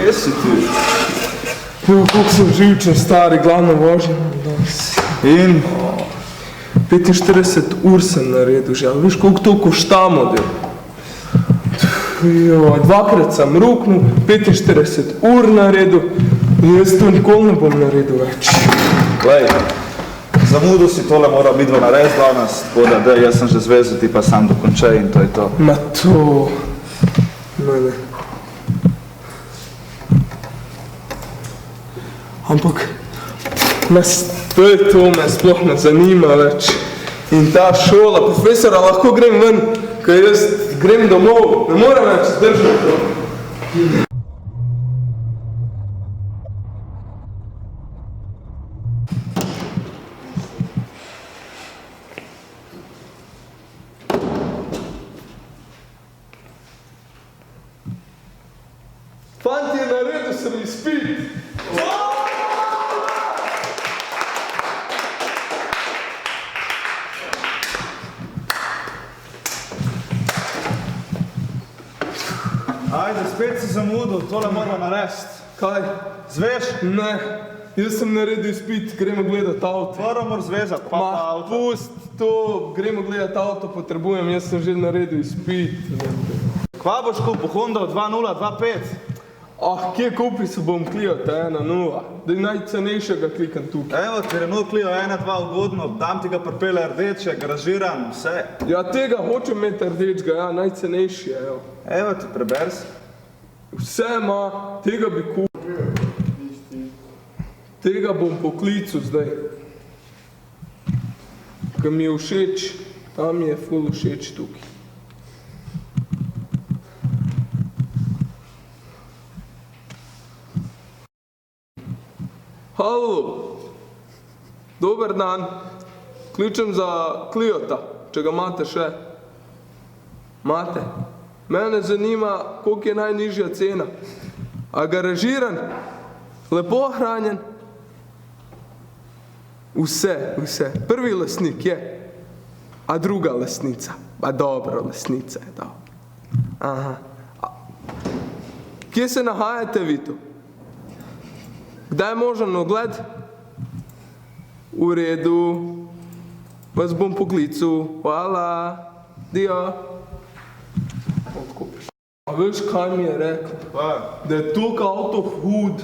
kje si ti? Koliko sem živčen, stari, glavno vožnja danes. In? 45 ur sem naredil že, ali viš koliko to koštamo, del? Dvakrat sem ruknil, 45 ur naredil, in jaz to nikoli ne bom naredil več. Glej, zamudil si tole mora biti narediti danes, tako da jaz sem že zvezil, ti pa sam dokončaj in to je to. Ma to... Ne. Ampak, to je to, me sploh ne zanima več. In ta šola, profesora, lahko grem ven, ker jaz grem domov, ne morem več zdržati to. Fanti, naredil sem izpit! Ajde, spet si zamudil, tole moramo narediti. Kaj? Zveš? Ne, jaz sem naredil izpit, gremo gledati avto. Prvo moraš zvezati, pa avto. Pust to, gremo gledati avto, potrebujem, jaz sem že naredil izpit. Kva boš kupil? Honda 2.0, 2.5? Kje kupil se bom Clio 1.0? Da je najcenejšega klikam tukaj. Evo ti Renault Clio 1.2 ugodno, dam ti ga pripele rdeče, garažiran, vse. Ja, tega hočem imeti rdečega, ja, najcenejši je, evo. Evo ti, preber si. Vse ima, tega bi kupil. Tega bom poklical zdaj. Ker mi je všeč, tam mi je ful všeč tukaj. Halo, dober dan, kličem za Cliota, če ga imate še. Imate? Mene zanima, koliko je najnižja cena. A garažiran? Lepo ohranjen? Vse. Prvi lastnik je. A druga lastnica? A dobro, lastnica je, da. Aha. Kje se nahajate vi tu? Kdaj je možen ogled? V redu. Vas bom poklical. Hvala. Dio. Odkupiš. A veš, kaj mi je rekla? Da je toliko avto hud,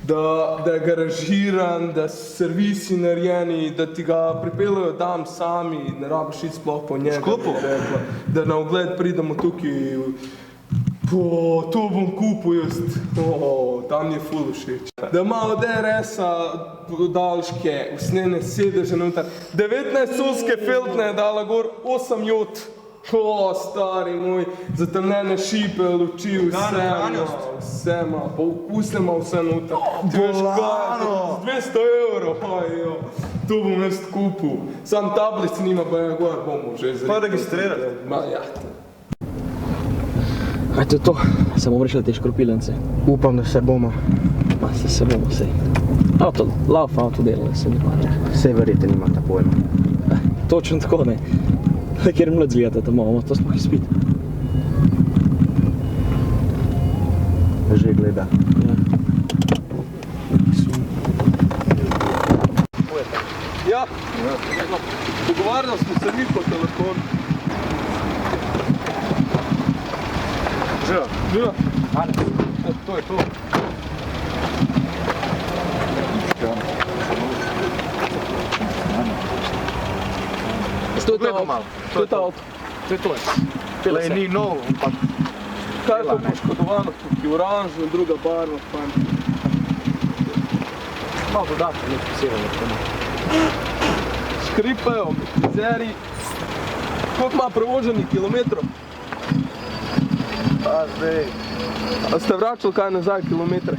da je garažiran, da so servisi narejeni, da ti ga pripeljajo dam sami, ne rabiš iti sploh po njega. Škopo? Da na ogled pridemo tukaj. To bom kupil jaz, tam je ful všeč. Da ima od RS-a daljške, usnjene sedeže noter, 19 suske feltne je dala gor, 8 jod. Stari moj, zatemnjene šipe, luči, vse ima, usne ima vse noter. Bolano! 200 €, to bom jaz kupil. Sam tablic nima, pa je gor, bomo že zrekli. Pa registrirati? Ma ja. Kaj to je to? Se bomo rešili te škropilence? Upam, da se bomo. Ma se bomo, sej. Avto, lauf avto dela, se nima. Sej verjete nimate pojma. Točno tako, ne. Kjer mlad zgledate tam malo, to smo izpit. Že gleda. Ja, pogovarjali smo se mi po telefonu. Živa. To je to. To je ta avto. To je to. Lej, ni nov, ampak... Kaj je to poškodovano tukaj? Oranžno, druga barva, fajn. Malo dodatno, nekaj posebno. Škripajo, mizeri. Koliko ima prevoženih kilometrov? Pa zdaj... A ste vračali kaj nazaj kilometre?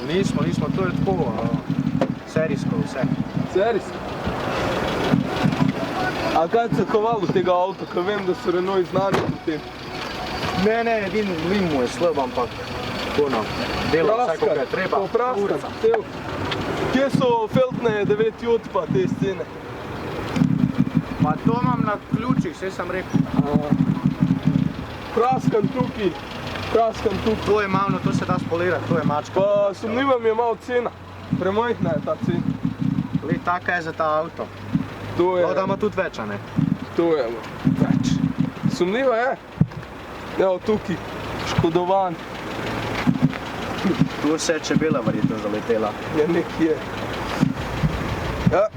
Nismo, to je tako, serijsko vse. Serijsko? A kaj se kovalo tega avta, ker vem, da so Renault znani po tem? Ne, edin lim mu je slab, ampak ono, dela vse, koliko je treba. Popraskam, cel. Kje so feltne 9 jod pa te scene? Pa to imam na ključih, vse sem rekel. Praskam tukaj, Praskan tukaj. To je malo, to se da spolirati, to je mačka. Pa sumljiva mi je malo cena. Premajhna je ta cena. Li, taka je za ta avto. To je, Da ima tudi več, a ne? to je več. Sumljiva je. Evo tukaj, škodovan. Tu se je čebela verjetno zaletela. Je nekje. Ja.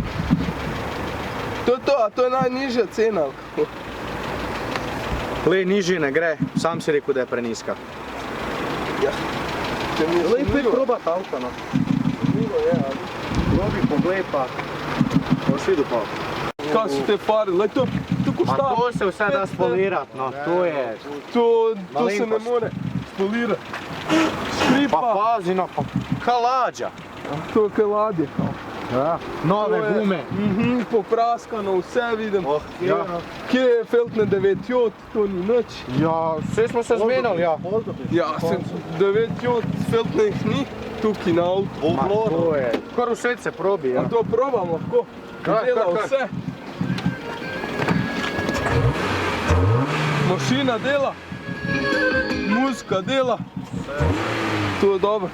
To je to, a to je najnižja cena. ali kako? Li, nižji ne gre, sam si rekel, da je preniska. Ja. Če mi je Li, sumljivo. probat avto, no. Sumljivo je, ali? Probi, poglej pa. Boš videl pa. Kaj so te fare? Lej, to Ma košta. to se vse da spolirati, no. To je... To se ne Malenkost. more spolirati. Pa Škripa. pazi, no, pa kalađa. To je kaj ladje kao. Ja. Nove To je- gume. Popraskano, vse vidim. Ja. Kje je Feltne 9J, to ni nič. Ja, vse smo se zmenili, ja. Ja, 9J Feltnih ni tukaj na avtu. Ma to je... Kar v svet se probi, ja. A to probam lahko. Kar, Dela kar, kar. vse. Mašina dela. Muzika dela. To je dobro.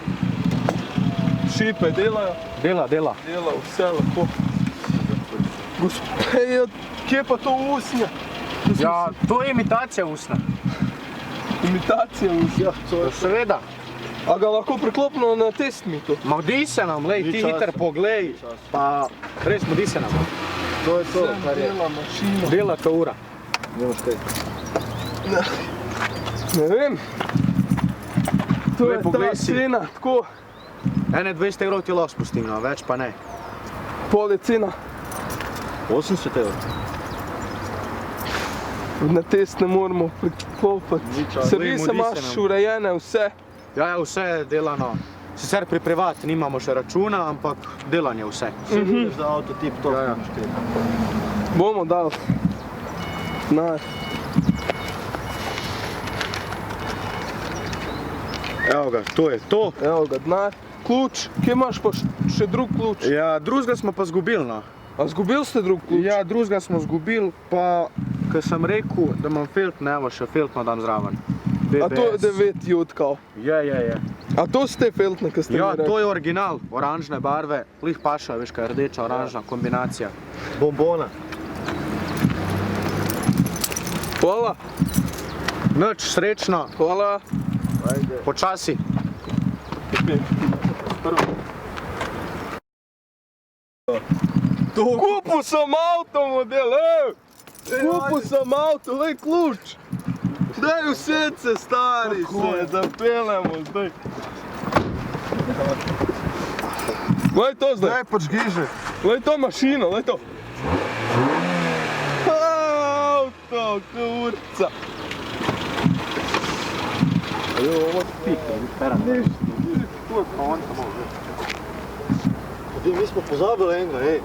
Šipe delajo. Dela. Dela vse lahko. Gospe, kje pa to usnja? Ja, to je imitacija usna. Imitacija usnja. To seveda. A ga lahko priklopimo na test mi to? Ma vdi se nam, lej, ti hiter poglej. Pa res vdi se nam. To je to, kar je. Dela mašina. Dela ta ura. Ne vem. To Lej, je ta poglej si. cena, tako. Ene 200 evrov ti lahko spustim, no, več pa ne. Pol je cena. 80 evrov. Na test ne moramo priklopiti. Servise Mudi se imaš nam. urejene, vse. Ja, vse je delano. Sicer pri privat nimamo še računa, ampak delanje vse. Za avto tip top. Ja, ja. Bomo dali. Naj. Evo ga, to je to. Evo ga, denar. Ključ, kje imaš pa še drug ključ? Ja, drugega smo pa zgubili, no. A zgubil ste drug ključ? Ja, drugega smo zgubili, pa ko sem rekel, da imam Feltne, evo še Feltno dam zraven. A to je 9J kao? Je. A to ste Feltne, ki ste Ja, mi rekli? to je original, oranžne barve, lih paša, veš kaj, rdeča, oranžna kombinacija. Bombona. Hvala, Nič, srečno, hvala. počasi. Kupil sem avto model, Kupil sem avto, lej ključ. Daj usedь se, stari, se zapeljemo zdaj. Lej to zdaj. počgi že. Lej to mašino, lej to. Auto, kurca. Mi smo pozabili enega, ej.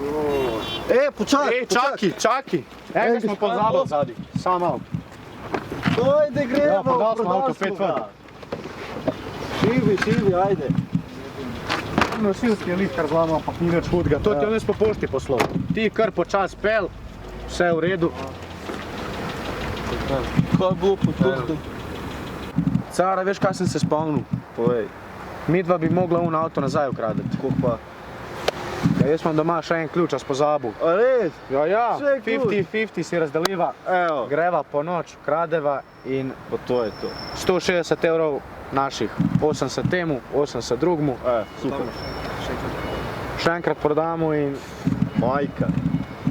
Počakaj, Čaki. Enega smo pozabili zadnji, samo malo. Ajde, gremo, Ja, podal smo avto, prodal 5 smo ven. ga. Šivi, ajde. Nosilski lih kar zlama, ampak ni več hudega. To ti on jaz po pošti poslal. Ti kar počas pel, vse je v redu. Kaj je bilo po to? Cara, veš kaj sem se spomnil? Povej, Midva bi mogla un avto nazaj ukradeti. koliko pa? Ja, jaz imam doma še en ključ, a s pozabil. A res? Ja, Še en ključ? 50-50 si razdeliva. Evo. Greva po noč, kradeva in Pa to je to. 160 evrov naših. 80 temu, 80 drugmu. Super. Še enkrat prodamo in Majka.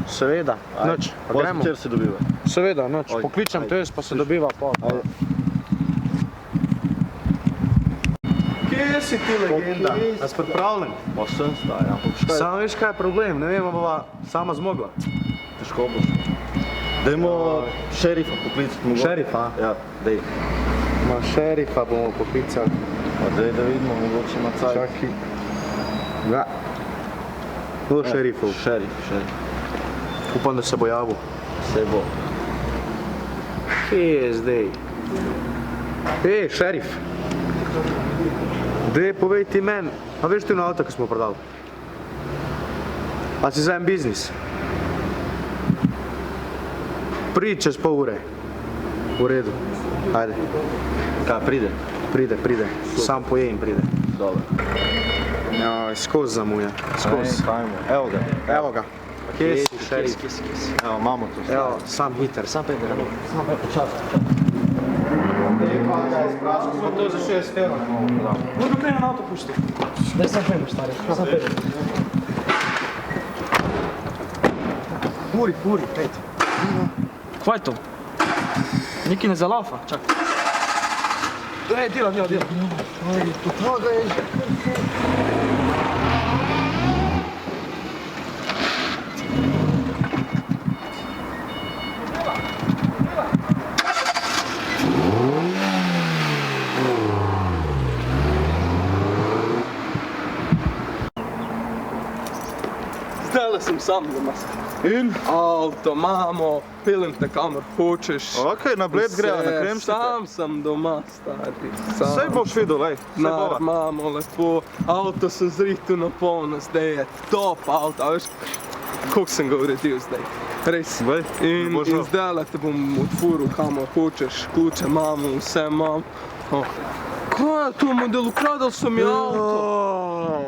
seveda, noč, pa gremo. Včer se dobiva. Seveda, noč, Ajde, pokličem ajde. te, pa se dobiva pol. Kje si ti legenda? A si pripravljen? Pa sem staj, ampak škaj, Samo veš kaj je problem, ne vem, bova sama zmogla. težko boš. Dajmo šerifa poklicati mogoče. Šerifa? Ja, dej. Ma šerifa bomo poklicali. Pa dej, da vidimo, mogoče ima cajt. Čaki. Ja. Kdo šerifov? Šerif. Upam, da se bo javil. Se bo. Kje je zdaj? Ej, šerif. Dej, povej ti meni, a veš ti na avto, ki smo prodali? A si za en biznis? Pridi čez pol ure. V redu. Ajde. Kaj pride? Pride, sam poje in pride. Dobro. Ja, skozi zamuja, skozi. Evo ga. Evo ga. Kje si, šerif? Evo, imamo to. Evo, sam hiter. Sam pejde, rano. Sam pejde, počasno. Pa to za 6 evrov ne mogu prodati. Možno prej na auto pušti. Daj sam pejde, stari. Sam pejde. Puri, pet. Kaj je to? Neki ne zalaufa, čak. Dela. Zdaj sem sam doma. In? Avto, mamo, pelem te kamor hočeš. Okej, na Bled greva, na kremšnite. Sam sem doma, stari. Saj boš videl, lej. Saj bova. Mamo, lepo. Avto sem zrihtel na polno, zdaj je top avto. A veš, koliko sem ga uredil zdaj. Res. Vej, In božno. zdaj te bom odfuril kamor hočeš, ključe imam, vse imam. Kaj je to model? Ukradel so mi avto.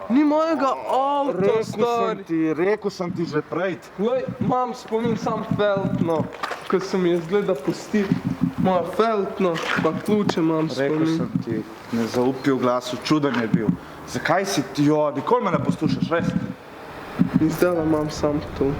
Ni mojega avta, stari. Rekel sem ti že prej. Glej, imam spomin sam feltno, ko sem je zgleda pustil. Moja feltno, pa ključe imam Rekel spomin. sem ti, ne zaupi v glasu, čuden je bil. Zakaj si ti, nikoli me ne poslušaš, res? In zdaj imam sam to.